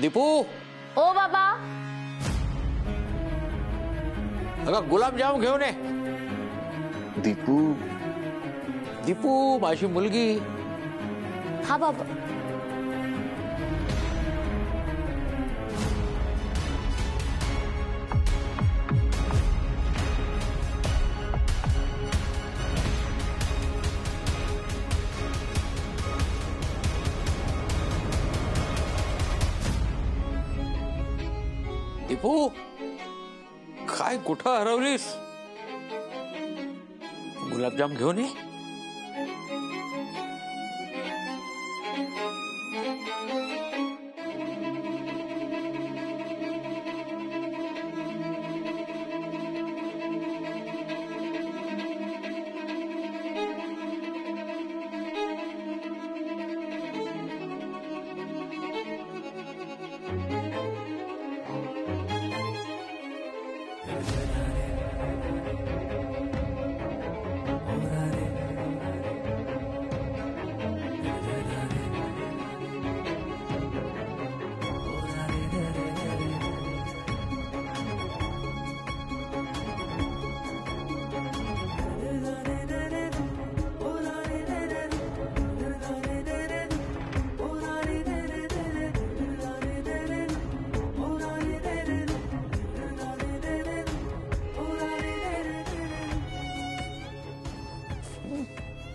दीपू. ओ बाबा. अगं गुलाबजाम घेऊन ये. दीपू. दीपू माझी मुलगी. हा बाबा. दीपू काय कुठं हरवलीस? गुलाबजाम घेऊन ये.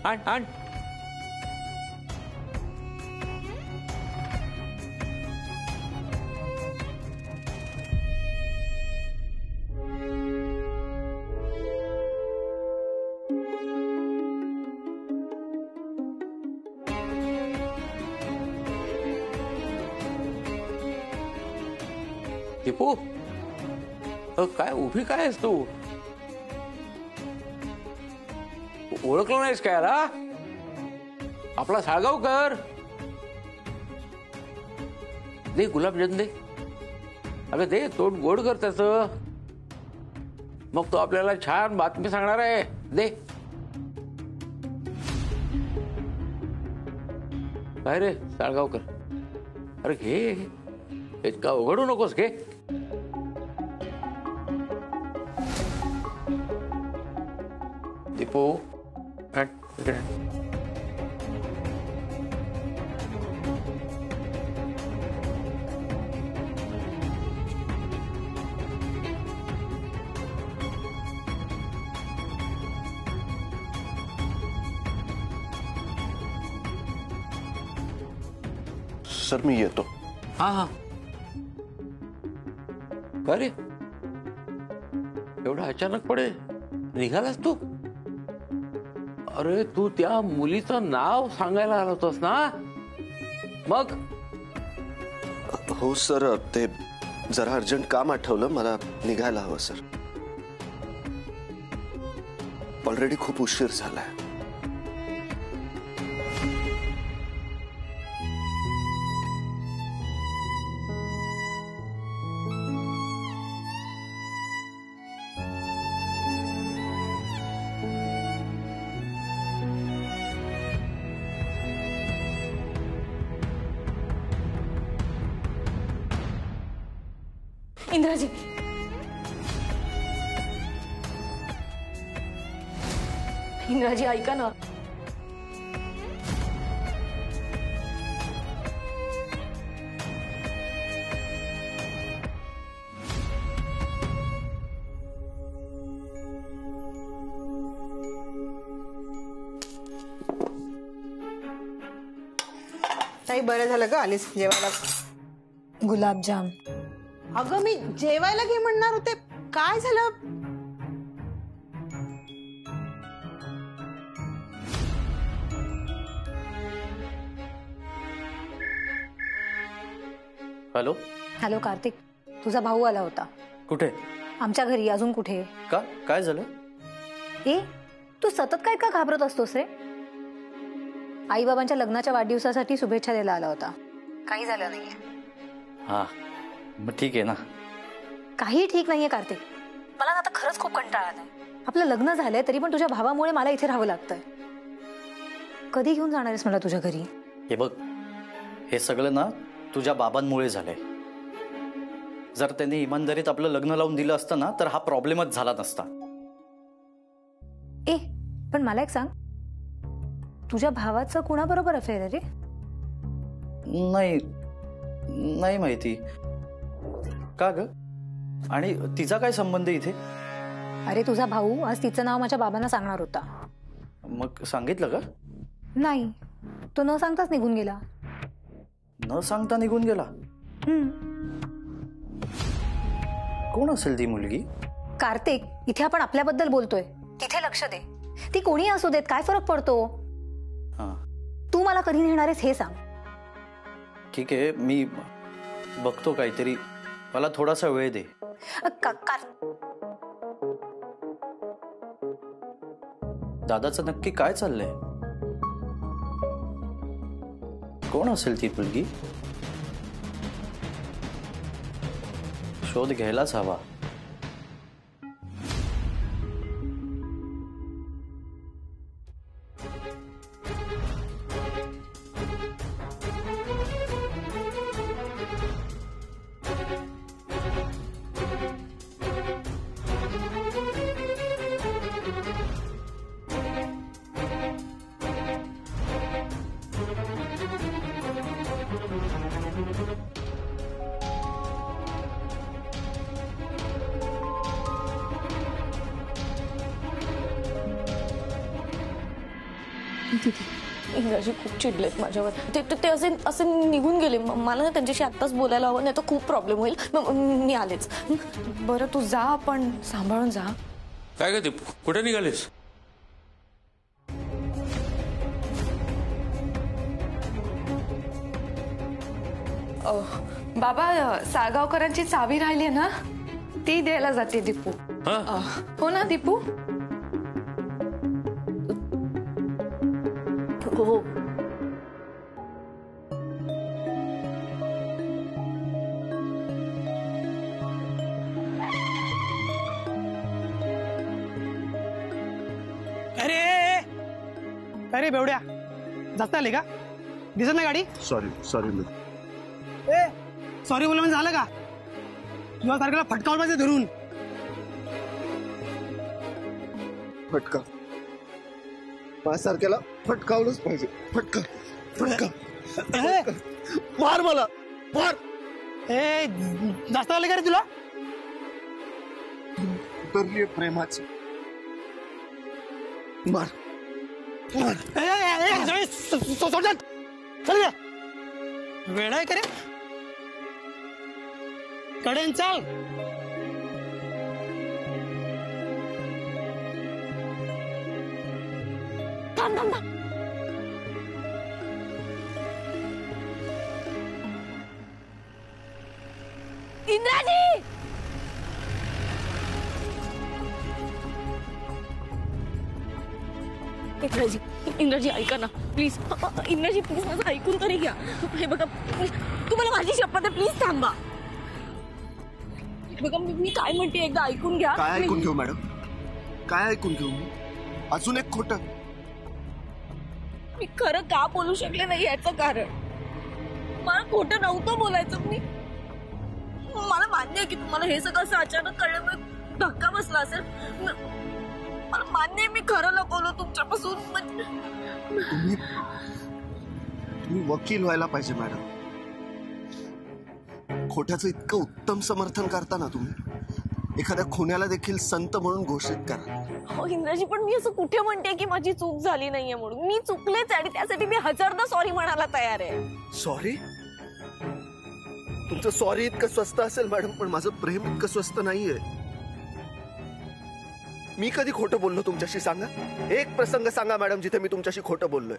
आण आण. दीपू काय उभी काय आहेस तू? ओळखलं नाहीस काय रा? आपला साळगावकर. दे गुलाबजाम दे. अगं दे, तोंड गोड कर त्याच. मग तो आपल्याला छान बातमी सांगणार आहे. दे. काय रे साळगावकर? अरे घे, इतका उघडू नकोस. घे. दीपू इकडे. सर मी येतो. हा हा. का रे एवढा अचानकपणे निघालास तू? अरे तू त्या मुलीचं नाव सांगायला आला होतास ना? मग? हो सर, ते जरा अर्जंट काम आठवलं, मला निघायला हवं सर. ऑलरेडी खूप उशीर झालाय. इंद्राजी. इंद्राजी ऐका ना. ताई बरं झालं ग आलीस जेवायला. गुलाबजाम. अगं मी जेवायला घे म्हणणार होते. काय झालं? हॅलो. हॅलो कार्तिक, तुझा भाऊ आला होता. कुठे? आमच्या घरी. अजून कुठे? का? काय झालं? ए तू सतत काय का घाबरत असतोस रे? आई बाबांच्या लग्नाच्या वाढदिवसासाठी शुभेच्छा द्यायला आला होता. काही झालं नाहीये. हा मग ठीक आहे ना. काही ठीक नाहीये कार्तिक. मला ना आता खरंच खूप कंटाळा आलाय. आपलं लग्न झालंय तरी पण तुझ्या भावामुळे मला इथे राहावं लागतंय. कधी घेऊन जाणार आहेस मला तुझ्या घरी? हे बघ, हे सगळं ना तुझ्या बाबांमुळे झालंय. जर त्यांनी इमानदारीत आपलं लग्न लावून दिलं असतं ना तर हा प्रॉब्लेमच झाला नसता. ए पण मला एक सांग, तुझ्या भावाचं कुणाबरोबर अफेअर आहे रे? नाही नाही माहिती. का ग? आणि तिचा काय संबंध इथे? अरे तुझा भाऊ आज तिचं नाव माझ्या बाबांना सांगणार होता. मग सांगितलं का? नाही, तो न सांगताच निघून गेला. न सांगता निघून गेला? कोण असेल ती मुलगी? कार्तिक, इथे आपण आपल्याबद्दल बोलतोय, तिथे लक्ष दे. ती कोणी असू देत, काय फरक पडतो? हा तू मला कधी नेणार आहेस हे सांग. ठीक आहे, मी बघतो काहीतरी. मला थोडासा वेळ दे. दादाचं नक्की काय चाललंय? कोण असेल ती मुलगी? शोध घ्यायलाच हवा. इंग्रजी खूप चिडलेत माझ्यावर. ते असे असे निघून गेले. मला ना त्यांच्याशी आत्ताच बोलायला हवं, नाही तर खूप प्रॉब्लेम होईल. मी आलेच. बरं तू जा, पण सांभाळून जा. काय ग दीपू, कुठे निघालीस? बाबा, साळगावकरांची चावी राहिली ना, ती द्यायला जाते दीपू. हो ना दीपू? हो. अरे अरे बेवड्या, जास्त आले का? दिसत नाही गाडी? सॉरी ए सॉरी बोल म्हणजे झालं का? तुला सारख्याला फटकावलं पाहिजे धरून. फटका माझ्यासारख्याला फटकावलंच पाहिजे. फटका फटका मार, मला मार. ए जास्त आले का रे तुला? उतरली प्रेमाची. मार मार. वेळ आहे का रे? कडेन चाल. थांब थांब थांब. इंद्राजी, इंद्राजी, इंद्राजी ऐका ना प्लीज. इंद्राजी प्लीज माझं ऐकून तरी घ्या. हे बघा, तुम्हाला माझी शपथ आहे, प्लीज थांबा. बघा मी काय म्हणते, एकदा ऐकून घ्या. काय ऐकून घेऊ मॅडम? काय ऐकून घेऊ मी? अजून एक खोटं? मी खरं का बोलू शकले नाही याचं कारण, मला खोटं नव्हतं बोलायचं. मला मान्य आहे की तुम्हाला हे सगळं असं अचानक कळल्यामुळे धक्का बसला असेल. मला मान्य आहे, मी खरं लपवलं तुमच्यापासून. तुम्ही वकील व्हायला पाहिजे मॅडम. खोट्याचं इतकं उत्तम समर्थन करता ना तुम्ही. एखाद्या खुन्याला देखील संत म्हणून घोषित करा. हो इंद्राजी, पण मी असं कुठे म्हणते की माझी चूक झाली नाहीये म्हणून. मी चुकलेच आणि त्यासाठी मी हजारदा सॉरी म्हणायला तयार आहे. सॉरी? तुमचं सॉरी इतकं स्वस्त असेल मॅडम, पण माझं प्रेम इतकं स्वस्त नाहीये. मी कधी खोटं बोललो तुमच्याशी सांगा? एक प्रसंग सांगा मॅडम जिथे मी तुमच्याशी खोटं बोललोय.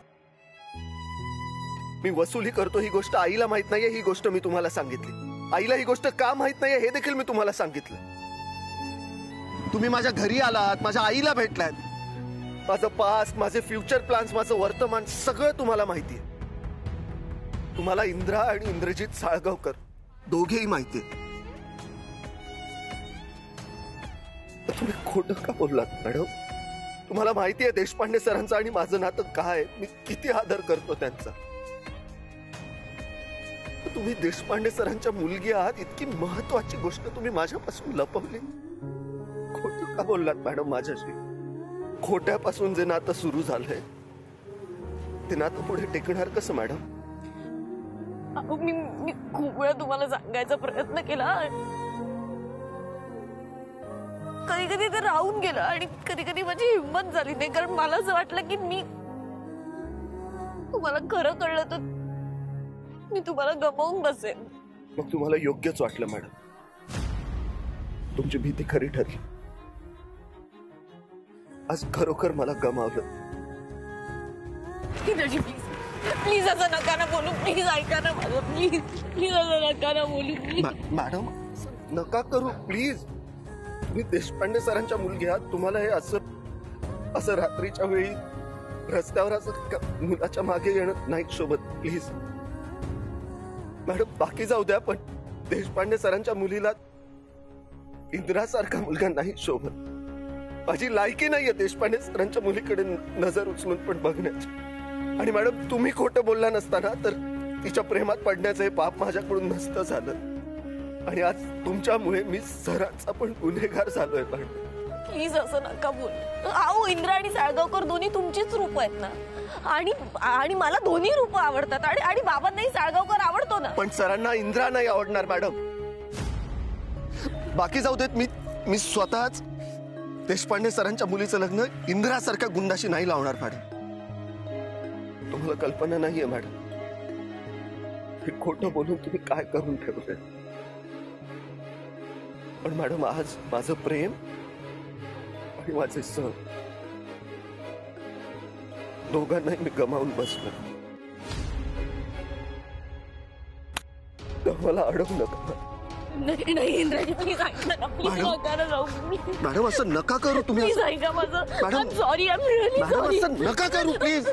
मी वसुली करतो ही गोष्ट आईला माहित नाहीये, ही गोष्ट मी तुम्हाला सांगितली. आईला ही गोष्ट का माहित नाहीये हे देखील मी तुम्हाला सांगितलं. तुम्ही माझ्या घरी आलात, माझ्या आईला भेटलात. माझं पास्ट, माझे फ्युचर प्लॅन्स, माझं वर्तमान सगळं तुम्हाला माहितीये. तुम्हाला इंद्रा आणि इंद्रजित साळगावकर दोघेही माहितीये. तुम्ही खोटं का बोललात मॅडम? तुम्हाला माहितीये देशपांडे सरांचं आणि माझं नातं काय? मी किती आदर करतो त्यांचा. तुम्ही देशपांडे सरांच्या मुलगी आहात, इतकी महत्वाची गोष्ट तुम्ही माझ्यापासून लपवली. खोटं का बोललात मॅडम माझ्याशी? खोट्यापासून जे नातं सुरू झालंय ते नातं पुढे टेकणार कसं मॅडम? अहो, मी खूप वेळा तुम्हाला सांगायचा प्रयत्न केला. कधी कधी ते राहून गेलं आणि कधी कधी माझी हिंमत झाली नाही, कारण मला असं वाटलं की मी तुम्हाला खरं कळलं तर मी तुम्हाला गमावून बसेन. मग तुम्हाला योग्यच वाटलं मॅडम. तुमची भीती खरी ठरली. आज खरोखर मला गमावलं. प्लीज प्लीज असं नका ना बोलू. प्लीज ऐका ना माझं. प्लीज प्लीज असं नका ना बोलू. प्लीज मॅडम नका करू प्लीज. तुम्ही देशपांडे सरांच्या मुलगी आहात. तुम्हाला हे असं रात्रीच्या वेळी रस्त्यावर असं मुलाच्या मागे येणं नाही सोबत. प्लीज मॅडम बाकी जाऊ द्या, पण देशपांडे सरांच्या मुलीला इंदिरासारखा मुलगा नाही सोबत. माझी लायकी नाहीये देशपांडे सरांच्या मुलीकडे नजर उचलून पण बघण्याची. आणि मॅडम तुम्ही खोटं बोलला नसताना तर तिच्या प्रेमात पडण्याचं हे पाप माझ्याकडून नसतं झालं. आणि आज तुमच्यामुळे मी सरांचा पण गुन्हेगार झालोय. मॅडम प्लीज असं नका बोलू. अहो इंद्रा आणि साळगावकर दोन्ही तुमचीच रूप आहेत ना. आणि मला दोन्ही रूप आवडतात. आणि बाबांनाही साळगावकर आवडतो ना. पण सरांना इंद्रा नाही आवडणार मॅडम. बाकी जाऊ देत. मी स्वतःच देशपांडे सरांच्या मुलीचं लग्न इंद्रासारख्या गुंडाशी नाही लावणार मॅडम. तुम्हाला कल्पना नाहीये मॅडम हे खोटं बोलून तुम्ही काय करून ठेवलंय. पण मॅडम आज माझं प्रेम आणि माझे सण दोघांनाही मी गमावून बसलो. मला अडवू नका. नाही नाही इंद्राजी प्लीज ऐका ना. प्लीज नका ना जाऊ. मॅडम असं नका करू तुम्ही. प्लीज ऐका माझं. Madam sorry I am really madam sorry. असं नका करू प्लीज.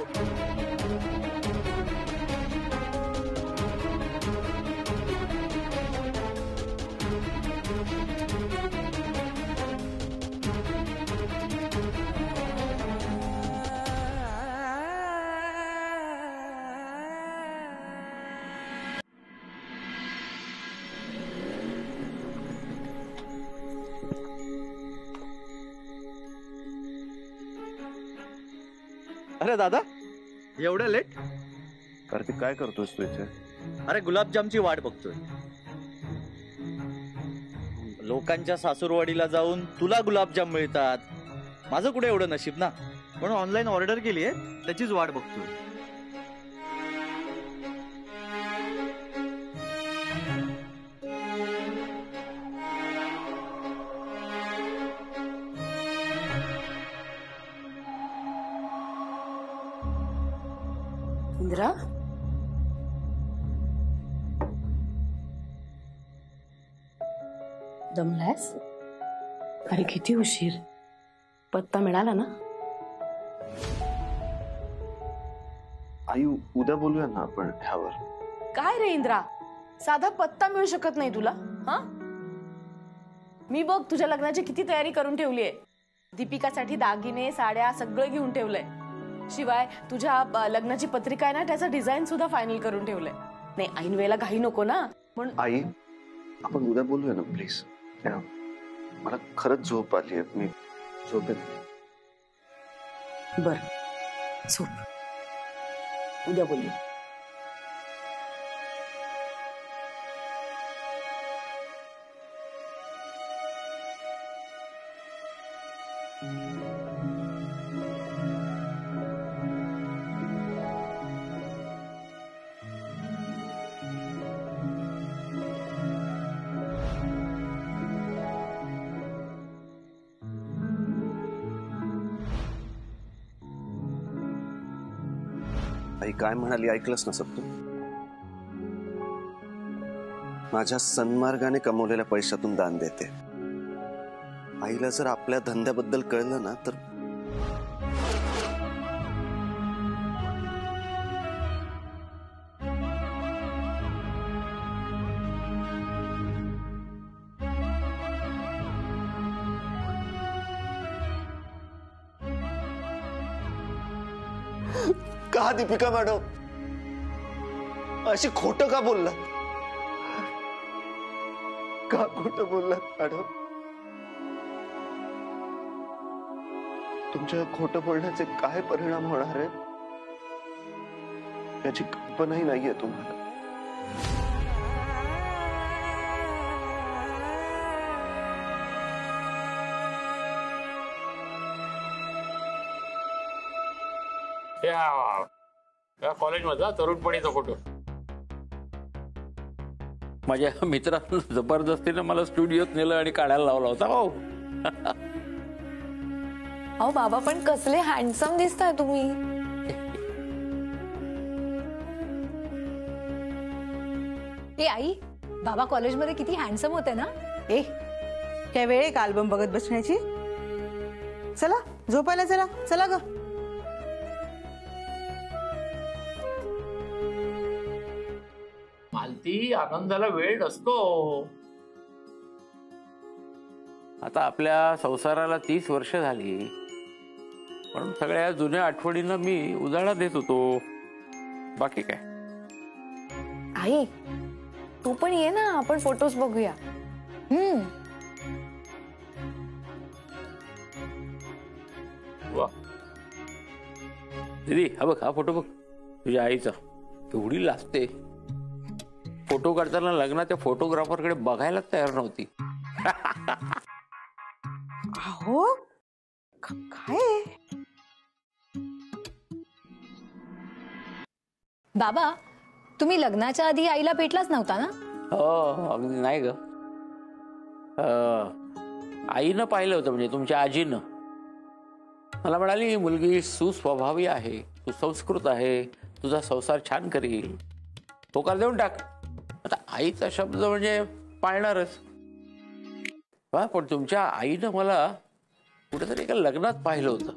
अरे दादा एवढं लेट? कार्तिक काय करतोस तू इथे? अरे गुलाबजामची वाट बघतोय. लोकांच्या सासूरवाडीला जाऊन तुला गुलाबजाम मिळतात, माझं कुठे एवढं नशीब ना. म्हणून ऑनलाईन ऑर्डर केली आहे, त्याचीच वाट बघतोय. इंदिरा दमलास? अरे किती उशीर. पत्ता मिळाला ना? आई उद्या बोलूया ना आपण ह्यावर. काय रे इंद्रा, साधा पत्ता मिळू शकत नाही तुला? हा मी बघ तुझ्या लग्नाची किती तयारी करून ठेवली आहे. दीपिकासाठी दागिने साड्या सगळं घेऊन ठेवलंय. शिवाय तुझ्या लग्नाची पत्रिका आहे ना, त्याचा डिझाईन सुद्धा फायनल करून ठेवलंय. नाही ऐन वेळेला घाई नको ना म्हणून. आई आपण उद्या बोलूया ना प्लीज. मला खरंच झोप आली आहे. मी झोपेन. बर झोप, उद्या बोलूया. आई काय म्हणाली ऐकलंस ना सब तू? माझ्या सन्मार्गाने कमवलेल्या पैशातून दान देते. आईला जर आपल्या धंद्याबद्दल कळलं ना तर का दीपिका मॅडम अशी खोटं का बोलला? का खोटं बोललात मॅडम? तुमच्या खोटं बोलण्याचे काय परिणाम होणार आहेत याची कल्पनाही नाहीये तुम्हाला. या कॉलेजमधला तरुणपणीचा फोटो माझ्या मित्रानं जबरदस्तीनं मला स्टुडिओत नेलं आणि काढायला लावला होता. हो अहो बाबा, पण कसले हँडसम दिसताय तुम्ही. ए आई, बाबा कॉलेजमध्ये किती हँडसम होते ना. ए काय वेळ आहे का अल्बम बघत बसण्याची? चला झोपायला चला. चला ग. मालती, आनंदाला वेळ नसतो. आता आपल्या संसाराला 30 वर्ष झाली, म्हणून सगळ्या जुन्या आठवणींना मी उजाळा देत होतो. बाकी काय. आई, तू पण ये ना, आपण फोटोज बघूया. वा दीदी, हा बघ, हा फोटो बघ तुझ्या आईचा. एवढी लाजते. फोटो काढताना लग्नात त्या फोटोग्राफरकडे बघायलाच तयार नव्हती. अहो काय बाबा, तुम्ही लग्नाच्या आधी आईला भेटलाच नव्हता ना? हो, अगदी नाही ग. आईनं पाहिलं होतं, म्हणजे तुमच्या आजीनं. मला म्हणाली, मुलगी सुस्वभावी आहे, तू संस्कृत आहे, तुझा संसार छान करील, होकार देऊन टाक. आता आईचा शब्द म्हणजे पाळणारच. पण तुमच्या आईनं मला कुठेतरी एका लग्नात पाहिलं होतं.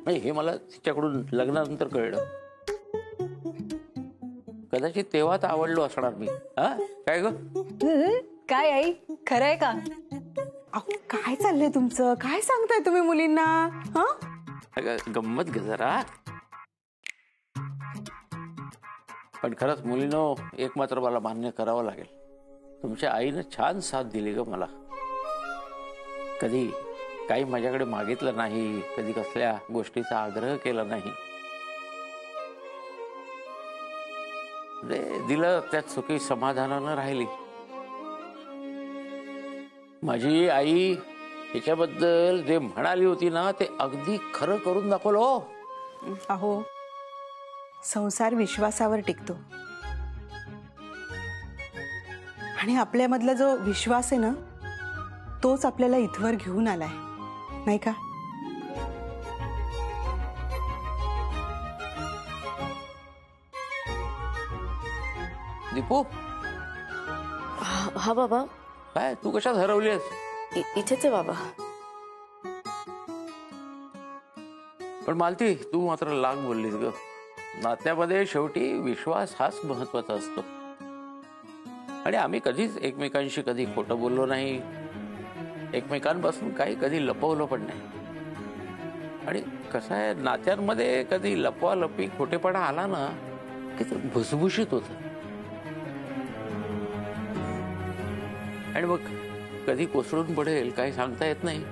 म्हणजे हे मला तिच्याकडून लग्नानंतर कळलं. कदाचित तेव्हाच आवडलो असणार मी. हा काय ग? काय आई, खरंय का? अहो काय चाललंय तुमचं? काय सांगताय तुम्ही मुलींना? गंमत ग जरा. पण खरंच मुलीनो, एक मात्र मला मान्य करावं लागेल, तुमच्या आईनं छान साथ दिली ग मला. कधी काही माझ्याकडे मागितलं नाही, कधी कसल्या गोष्टीचा आग्रह केला नाही. दिलं त्यात सुखी समाधानानं राहिली. माझी आई त्याच्याबद्दल जे म्हणाली होती ना, ते अगदी खरं करून दाखवलं. हो अहो, संसार विश्वासावर टिकतो आणि आपल्यामधला जो विश्वास आहे ना, तोच आपल्याला इथवर घेऊन आलाय, नाही का? दीपू. हा बाबा. काय तू कशात हरवलीस? इथेच आहे बाबा. पण मालती, तू मात्र लाग बोललीस ग. नात्यामध्ये शेवटी विश्वास हाच महत्वाचा असतो. आणि आम्ही कधीच एकमेकांशी कधी खोटं बोललो नाही, एकमेकांपासून काही कधी लपवलं पण नाही. आणि कसं आहे, नात्यांमध्ये कधी लपवालपी खोटेपणा आला ना की ते भुसभुशीत होत. आणि मग कधी कोसळून पडेल काही सांगता येत नाही.